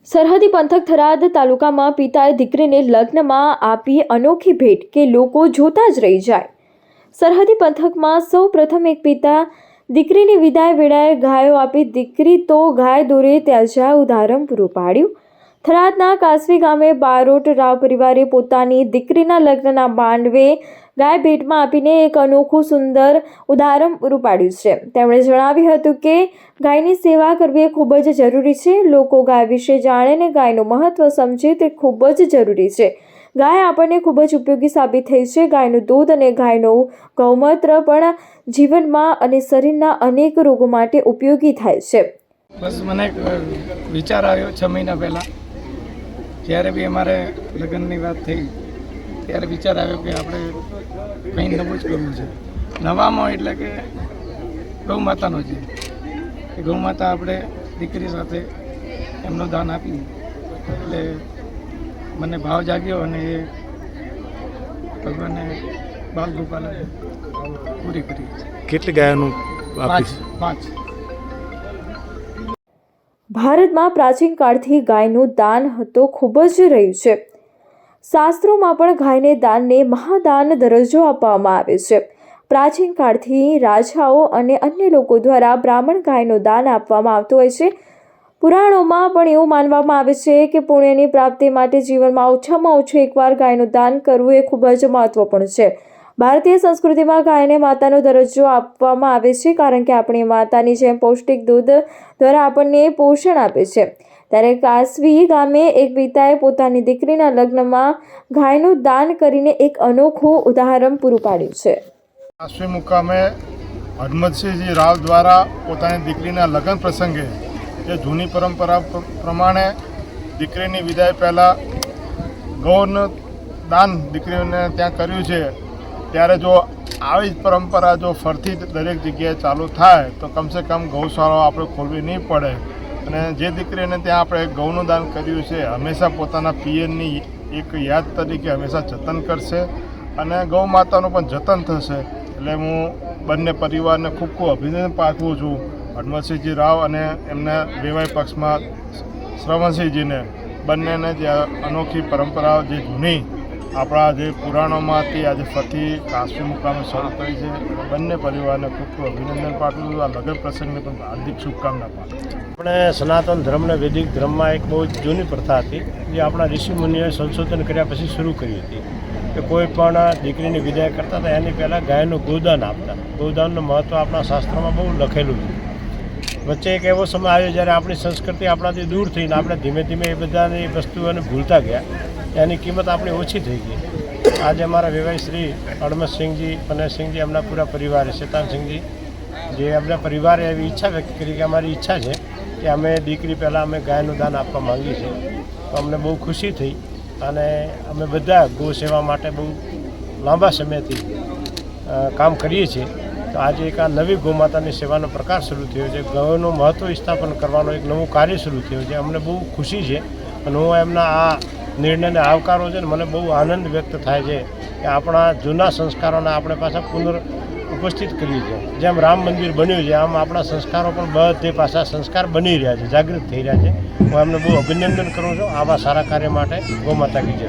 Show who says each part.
Speaker 1: સરહદી પંથક થરાદ તાલુકામાં પિતાએ દીકરીને લગ્નમાં આપી અનોખી ભેટ કે લોકો જોતા જ રહી જાય। સરહદી પંથકમાં સૌ પ્રથમ એક પિતા દીકરીની વિદાય વેળાએ ગાયો આપી દીકરી તો ગાય દોરે ત્યાજા ઉદાહરણ પૂરું પાડ્યું। થરાદના કાસવી ગામે બારોટ રાવ પરિવારે પોતાની દીકરીના લગ્નના માંડવે ગાય ભેટમાં આપીને એક અનોખું સુંદર ઉદાહરણ પૂરું પાડ્યું છે। તેમણે જણાવ્યું હતું કે ગાયની સેવા કરવી એ ખૂબ જ જરૂરી છે। લોકો ગાય વિશે જાણે ને ગાયનું મહત્વ સમજે તે ખૂબ જ જરૂરી છે। ગાય આપણને ખૂબ જ ઉપયોગી સાબિત થઈ છે। ગાયનું દૂધ અને ગાયનું ગૌમૂત્ર પણ જીવનમાં અને શરીરના અનેક રોગો માટે ઉપયોગી થાય છે।
Speaker 2: બસ મને વિચાર આવ્યો 6 મહિના પહેલાં જ્યારે બી અમારે લગ્નની વાત થઈ ત્યારે વિચાર આવ્યો કે આપણે કંઈ નવું જ કરવું છે। નવામાં એટલે કે ગૌ માતાનો છે કે ગૌ માતા આપણે દીકરી સાથે એમનું દાન આપી એટલે મને ભાવ જાગ્યો અને એ ભગવાને બાલ ગોપાલે પૂરી કરી।
Speaker 3: કેટલી ગાયનું
Speaker 2: પાંચ।
Speaker 1: ભારતમાં પ્રાચીન કાળથી ગાયનું દાન તો ખૂબ જ રહ્યું છે। શાસ્ત્રોમાં પણ ગાયને દાનને મહાદાન દરજ્જો આપવામાં આવે છે। પ્રાચીન કાળથી રાજાઓ અને અન્ય લોકો દ્વારા બ્રાહ્મણ ગાયનું દાન આપવામાં આવતું હોય છે। પુરાણોમાં પણ એવું માનવામાં આવે છે કે પુણ્યની પ્રાપ્તિ માટે જીવનમાં ઓછામાં ઓછું એકવાર ગાયનું દાન કરવું એ ખૂબ જ મહત્વપૂર્ણ છે। ભારતીય સંસ્કૃતિમાં ગાયને માતાનો દરજ્જો આપવામાં આવે છે કારણ કે આપણી માતાની જેમ પૌષ્ટિક દૂધ દ્વારા આપણને પોષણ આપે છે। ત્યારે કાસવી ગામે એક પિતાએ પોતાની દીકરીના લગ્નમાં ગાયનું દાન કરીને એક અનોખું ઉદાહરણ પૂરું પાડ્યું છે।
Speaker 4: કાસવી મુકામે હરમતસિંહજી રાવ દ્વારા પોતાની દીકરીના લગ્ન પ્રસંગે જે જૂની પરંપરા પ્રમાણે દીકરીની વિદાય પહેલાં ગૌનું દાન દીકરીઓને ત્યાં કર્યું છે। ત્યારે જો આવી જ પરંપરા જો ફરતી દરેક જગ્યાએ ચાલુ થાય તો કમસે કમ ગૌશાળાઓ આપણે ખોલવી નહીં પડે અને જે દીકરીને ત્યાં આપણે ગૌનું દાન કર્યું છે હંમેશા પોતાના પિયરની એક યાદ તરીકે હંમેશા જતન કરશે અને ગૌ માતાનું પણ જતન થશે। એટલે હું બંને પરિવારને ખૂબ ખૂબ અભિનંદન પાઠવું છું। હરમતસિંહજી રાવ અને એમના વેવાઈ પક્ષમાં શ્રવણસિંહજીને બંનેને જે અનોખી પરંપરાઓ જે જૂની આપણા જે પુરાણોમાંથી આજે ફરતી કાસવી મુકામે શરૂ કરી છે બંને પરિવારને ખૂબ ખૂબ અભિનંદન પાઠવું છું। આ લગ્ન પ્રસંગને પણ હાર્દિક શુભકામના પાઠવું।
Speaker 3: આપણે સનાતન ધર્મને વૈદિક ધર્મમાં એક બહુ જૂની પ્રથા હતી જે આપણા ઋષિમુનિઓએ સંશોધન કર્યા પછી શરૂ કરી હતી કે કોઈ પણ દીકરીની વિદાય કરતા હતા એની પહેલાં ગાયનું ગોદાન આપતા। ગોદાનનું મહત્ત્વ આપણા શાસ્ત્રોમાં બહુ લખેલું છે। વચ્ચે એક એવો સમય આવ્યો જ્યારે આપણી સંસ્કૃતિ આપણાથી દૂર થઈને આપણે ધીમે ધીમે એ બધાની વસ્તુઓને ભૂલતા ગયા। એની કિંમત આપણી ઓછી થઈ ગઈ। આજે અમારા વેવાઈ શ્રી હરમતસિંહજી પનરસિંહજી એમના પૂરા પરિવારે શેતાનસિંહજી જે એમના પરિવારે એવી ઈચ્છા વ્યક્ત કરી કે અમારી ઈચ્છા છે કે અમે દીકરી પહેલાં અમે ગાયનું દાન આપવા માંગીએ છીએ। તો અમને બહુ ખુશી થઈ અને અમે બધા ગૌ સેવા માટે બહુ લાંબા સમયથી કામ કરીએ છીએ। તો આજે એક આ નવી ગૌમાતાની સેવાનો પ્રકાર શરૂ થયો છે। ગૌનું મહત્ત્વ સ્થાપન કરવાનું એક નવું કાર્ય શરૂ થયું છે। અમને બહુ ખુશી છે અને હું એમના આ નિર્ણયને આવકારો છે ને મને બહુ આનંદ વ્યક્ત થાય છે કે આપણા જૂના સંસ્કારોને આપણે પાછા ઉપસ્થિત કરીએ છીએ। જેમ રામ મંદિર બન્યું છે આમ આપણા સંસ્કારો પણ બધે પાછા સંસ્કાર બની રહ્યા છે, જાગૃત થઈ રહ્યા છે। હું એમને બહુ અભિનંદન કરું છું આવા સારા કાર્ય માટે। ગૌ માતા કી જય।